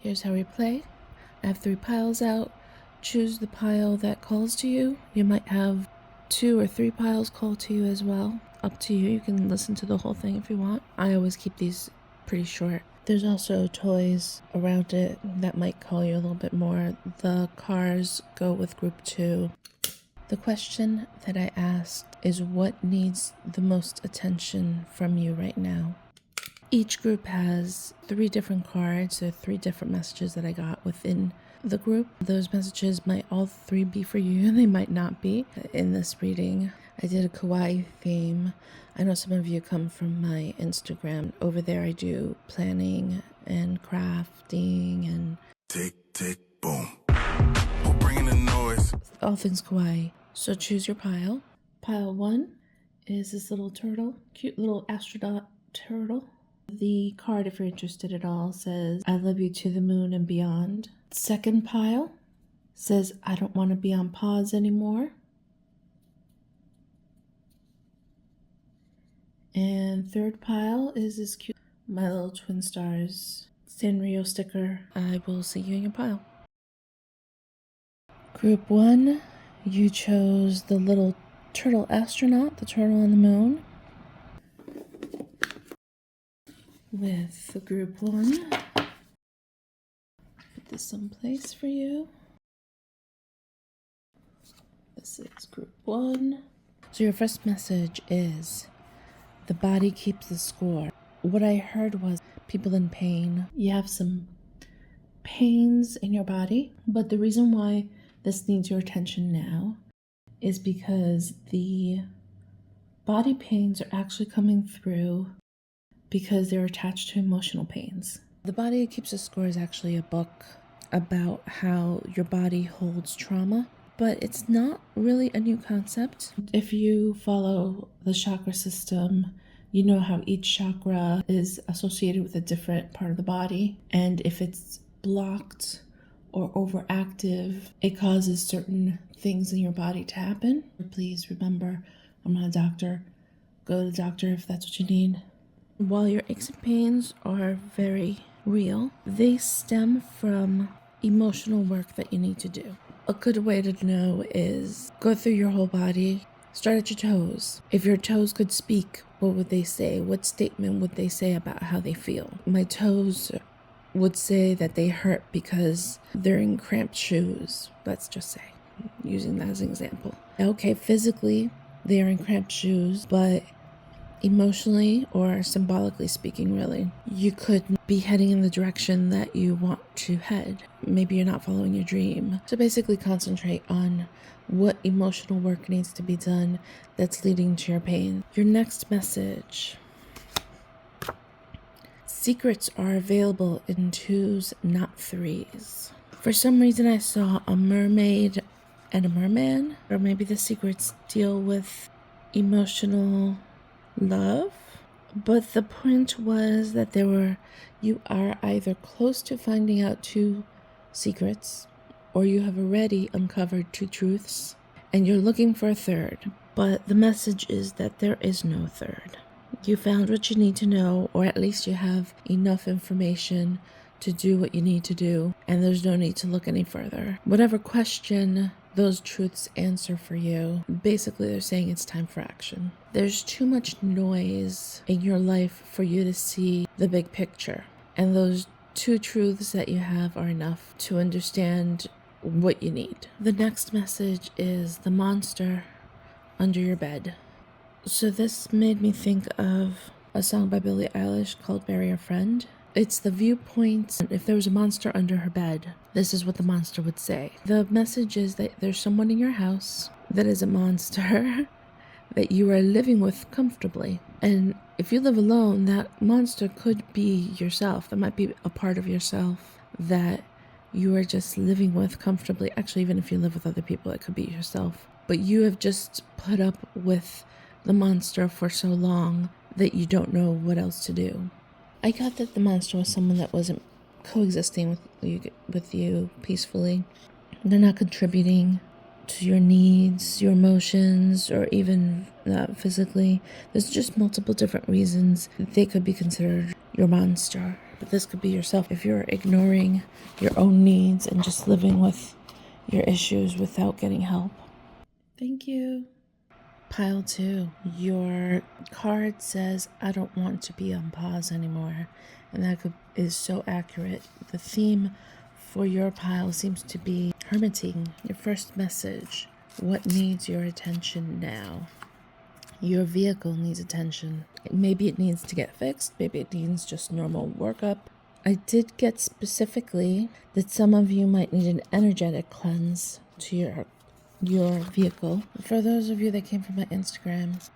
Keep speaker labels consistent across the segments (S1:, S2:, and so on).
S1: Here's how we play. I have 3 piles out. Choose the pile that calls to you. You might have 2 or 3 piles call to you as well. Up to you. You can listen to the whole thing if you want. I always keep these pretty short. There's also toys around it that might call you a little bit more. The cars go with group 2. The question that I asked is what needs the most attention from you right now? Each group has 3 different cards or 3 different messages that I got within the group. Those messages might all 3 be for you, and they might not be. In this reading, I did a kawaii theme. I know some of you come from my Instagram. Over there I do planning and crafting and
S2: tick, tick, boom. We're bringing the noise.
S1: All things kawaii. So choose your pile. Pile 1 is this little turtle, cute little astronaut turtle. The card, if you're interested at all, says, I love you to the moon and beyond. Second pile says, I don't want to be on pause anymore. And third pile is this cute My Little Twin Stars Sanrio sticker. I will see you in your pile. Group 1, you chose the little turtle astronaut, the turtle on the moon. With the group 1, put this someplace for you. This is group 1. So your first message is, the body keeps the score. What I heard was people in pain. You have some pains in your body, but the reason why this needs your attention now is because the body pains are actually coming through because they're attached to emotional pains. The Body Keeps a Score is actually a book about how your body holds trauma, but it's not really a new concept. If you follow the chakra system, you know how each chakra is associated with a different part of the body, and if it's blocked or overactive, it causes certain things in your body to happen. Please remember, I'm not a doctor. Go to the doctor if that's what you need. While your aches and pains are very real, they stem from emotional work that you need to do. A good way to know is go through your whole body. Start at your toes. If your toes could speak, what would they say? What statement would they say about how they feel? My toes would say that they hurt because they're in cramped shoes. Let's just say, using that as an example. Okay, physically, they are in cramped shoes, but emotionally or symbolically speaking, really, you could be heading in the direction that you want to head. Maybe you're not following your dream. So basically concentrate on what emotional work needs to be done that's leading to your pain. Your next message. Secrets are available in 2s, not 3s. For some reason I saw a mermaid and a merman, or maybe the secrets deal with emotional love, but the point was that you are either close to finding out 2 secrets, or you have already uncovered 2 truths, and you're looking for a 3rd. But the message is that there is no 3rd. You found what you need to know, or at least you have enough information to do what you need to do, and there's no need to look any further. Whatever question those truths answer for you, basically they're saying it's time for action. There's too much noise in your life for you to see the big picture, and those 2 truths that you have are enough to understand what you need. The next message is the monster under your bed. So this made me think of a song by Billie Eilish called Bury a Friend. It's the viewpoint. If there was a monster under her bed, this is what the monster would say. The message is that there's someone in your house that is a monster that you are living with comfortably. And if you live alone, that monster could be yourself. That might be a part of yourself that you are just living with comfortably. Actually, even if you live with other people, it could be yourself. But you have just put up with the monster for so long that you don't know what else to do. I got that the monster was someone that wasn't coexisting with you peacefully. They're not contributing to your needs, your emotions, or even physically. There's just multiple different reasons they could be considered your monster. But this could be yourself if you're ignoring your own needs and just living with your issues without getting help. Thank you. Pile 2. Your card says, I don't want to be on pause anymore. And that is so accurate. The theme for your pile seems to be hermiting. Your first message. What needs your attention now? Your vehicle needs attention. Maybe it needs to get fixed. Maybe it needs just normal workup. I did get specifically that some of you might need an energetic cleanse to your vehicle. For those of you that came from my Instagram,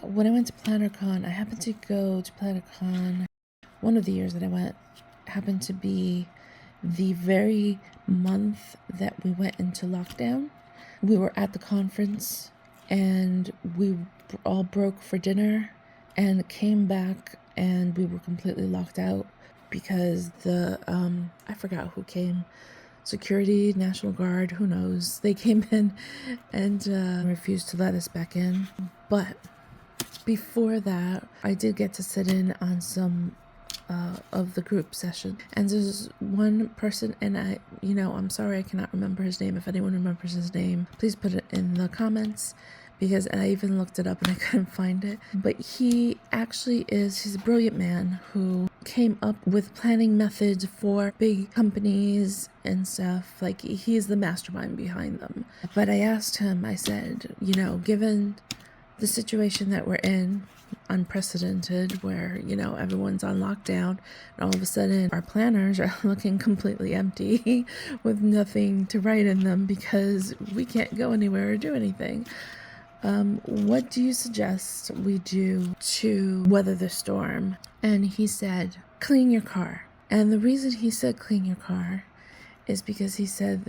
S1: when I went to PlannerCon, I happened to go to PlannerCon. One of the years that I went happened to be the very month that we went into lockdown. We were at the conference and we all broke for dinner and came back and we were completely locked out because I forgot who came. Security, National Guard, who knows? They came in and refused to let us back in. But before that, I did get to sit in on some of the group session. And there's one person, and I'm sorry I cannot remember his name. If anyone remembers his name, please put it in the comments, because I even looked it up and I couldn't find it. But he's a brilliant man who came up with planning methods for big companies and stuff. Like, he's the mastermind behind them. But I asked him, I said, given the situation that we're in, unprecedented, where everyone's on lockdown, and all of a sudden our planners are looking completely empty with nothing to write in them because we can't go anywhere or do anything. What do you suggest we do to weather the storm? And he said, clean your car. And the reason he said clean your car is because he said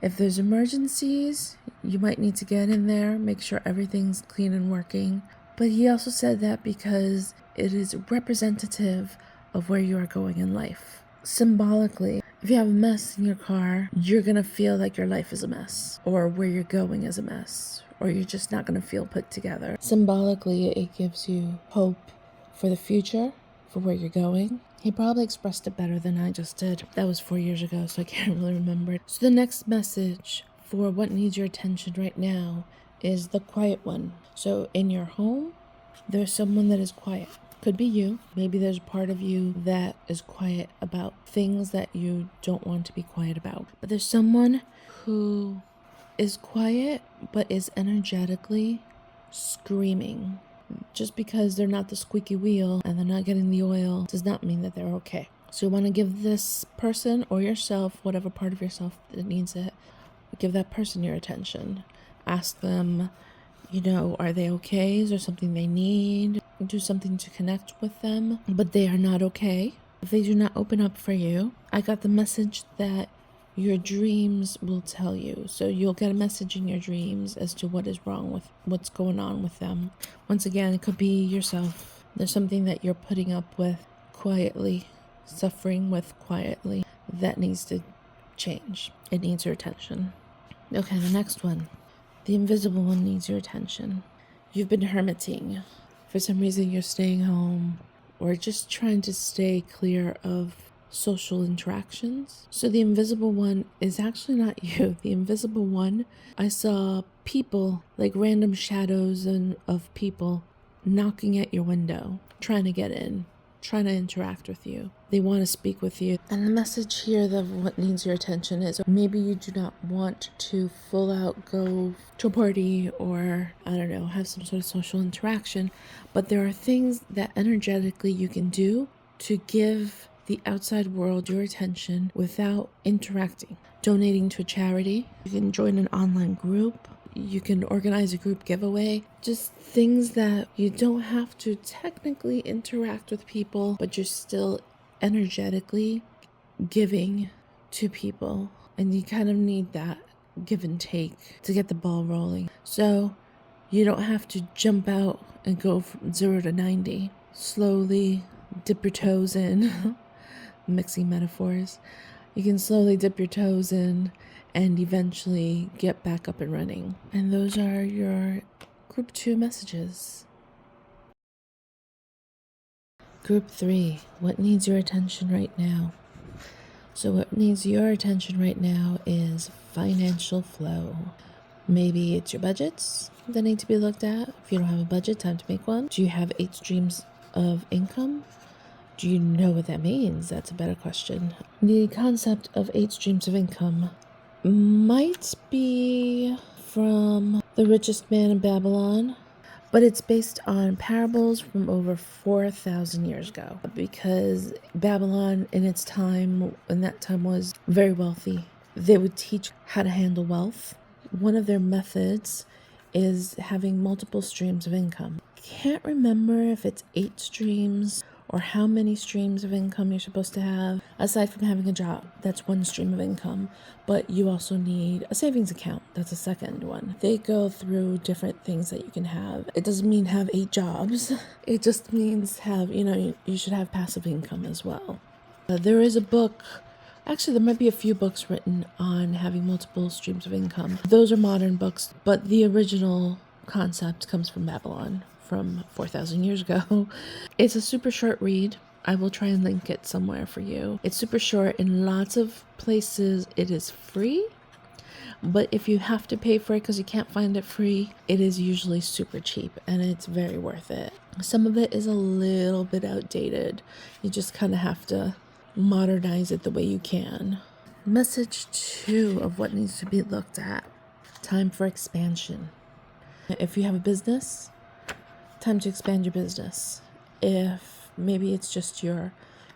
S1: if there's emergencies, you might need to get in there, make sure everything's clean and working. But he also said that because it is representative of where you are going in life. Symbolically, if you have a mess in your car, you're going to feel like your life is a mess, or where you're going is a mess, or you're just not going to feel put together. Symbolically, it gives you hope for the future, for where you're going. He probably expressed it better than I just did. That was 4 years ago, so I can't really remember it. So the next message for what needs your attention right now is the quiet one. So in your home, there's someone that is quiet. Could be you. Maybe there's a part of you that is quiet about things that you don't want to be quiet about. But there's someone who is quiet but is energetically screaming. Just because they're not the squeaky wheel and they're not getting the oil does not mean that they're okay. So you want to give this person or yourself, whatever part of yourself that needs it, give that person your attention. Ask them, are they okay? Is there something they need? Do something to connect with them, but they are not okay. If they do not open up for you, I got the message that your dreams will tell you. So you'll get a message in your dreams as to what is wrong with what's going on with them. Once again, it could be yourself. There's something that you're putting up with quietly, suffering with quietly, that needs to change. It needs your attention. Okay, the next one. The invisible one needs your attention. You've been hermiting. For some reason, you're staying home or just trying to stay clear of social interactions. So the invisible one is actually not you. The invisible one, I saw people, like random shadows of people knocking at your window, trying to get in, trying to interact with you. They want to speak with you. And the message here of what needs your attention is maybe you do not want to full out go to a party or, have some sort of social interaction, but there are things that energetically you can do to give the outside world your attention without interacting. Donating to a charity, you can join an online group, you can organize a group giveaway, just things that you don't have to technically interact with people, but you're still energetically giving to people. And you kind of need that give and take to get the ball rolling. So you don't have to jump out and go from 0 to 90. Slowly dip your toes in. Mixing metaphors. You can slowly dip your toes in and eventually get back up and running. And those are your group 2 messages. Group 3, what needs your attention right now? So what needs your attention right now is financial flow. Maybe it's your budgets that need to be looked at. If you don't have a budget, time to make one. Do you have 8 streams of income? Do you know what that means? That's a better question. The concept of 8 streams of income might be from The Richest Man in Babylon, but it's based on parables from over 4,000 years ago, because Babylon in that time was very wealthy. They would teach how to handle wealth. One of their methods is having multiple streams of income. Can't remember if it's 8 streams or how many streams of income you're supposed to have. Aside from having a job, that's one stream of income, but you also need a savings account. That's a second one. They go through different things that you can have. It doesn't mean have 8 jobs. It just means have, you should have passive income as well. There is a book. Actually, there might be a few books written on having multiple streams of income. Those are modern books, but the original concept comes from Babylon from 4,000 years ago. It's a super short read. I will try and link it somewhere for you. It's super short. In lots of places, it is free. But if you have to pay for it because you can't find it free, it is usually super cheap and it's very worth it. Some of it is a little bit outdated. You just kind of have to modernize it the way you can. Message 2 of what needs to be looked at. Time for expansion. If you have a business, time to expand your business. If maybe it's just your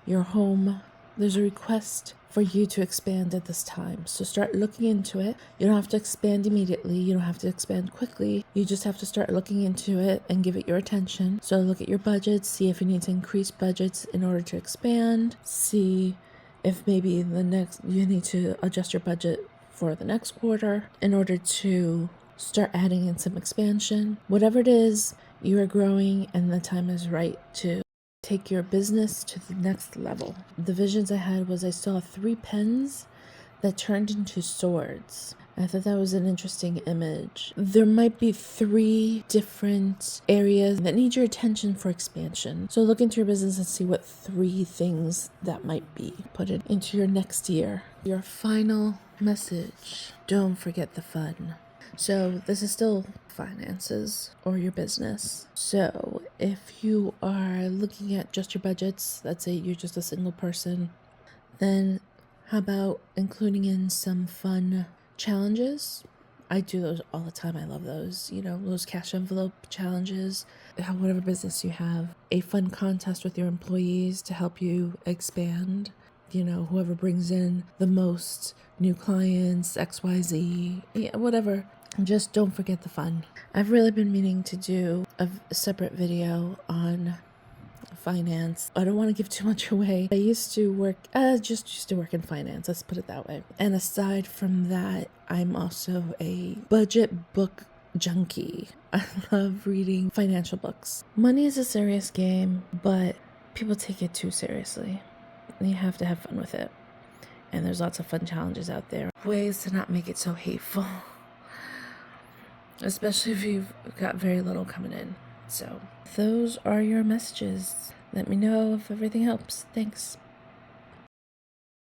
S1: home, there's a request for you to expand at this time. So start looking into it. You don't have to expand immediately. You don't have to expand quickly. You just have to start looking into it and give it your attention. So look at your budgets, see if you need to increase budgets in order to expand. See if maybe you need to adjust your budget for the next quarter in order to start adding in some expansion. Whatever it is, you are growing and the time is right to take your business to the next level. The visions I had was I saw 3 pens that turned into swords. I thought that was an interesting image. There might be 3 different areas that need your attention for expansion. So look into your business and see what 3 things that might be. Put it into your next year. Your final message. Don't forget the fun. So this is still finances or your business. So if you are looking at just your budgets, let's say you're just a single person, then how about including in some fun challenges? I do those all the time. I love those, those cash envelope challenges. Whatever business you have, a fun contest with your employees to help you expand. Whoever brings in the most new clients, XYZ, whatever. Just don't forget the fun. I've really been meaning to do a separate video on finance. I don't want to give too much away. I used to work in finance, let's put it that way. And aside from that, I'm also a budget book junkie. I love reading financial books. Money is a serious game, but people take it too seriously. You have to have fun with it. And there's lots of fun challenges out there. Ways to not make it so hateful. Especially if you've got very little coming in. So those are your messages. Let me know if everything helps. Thanks.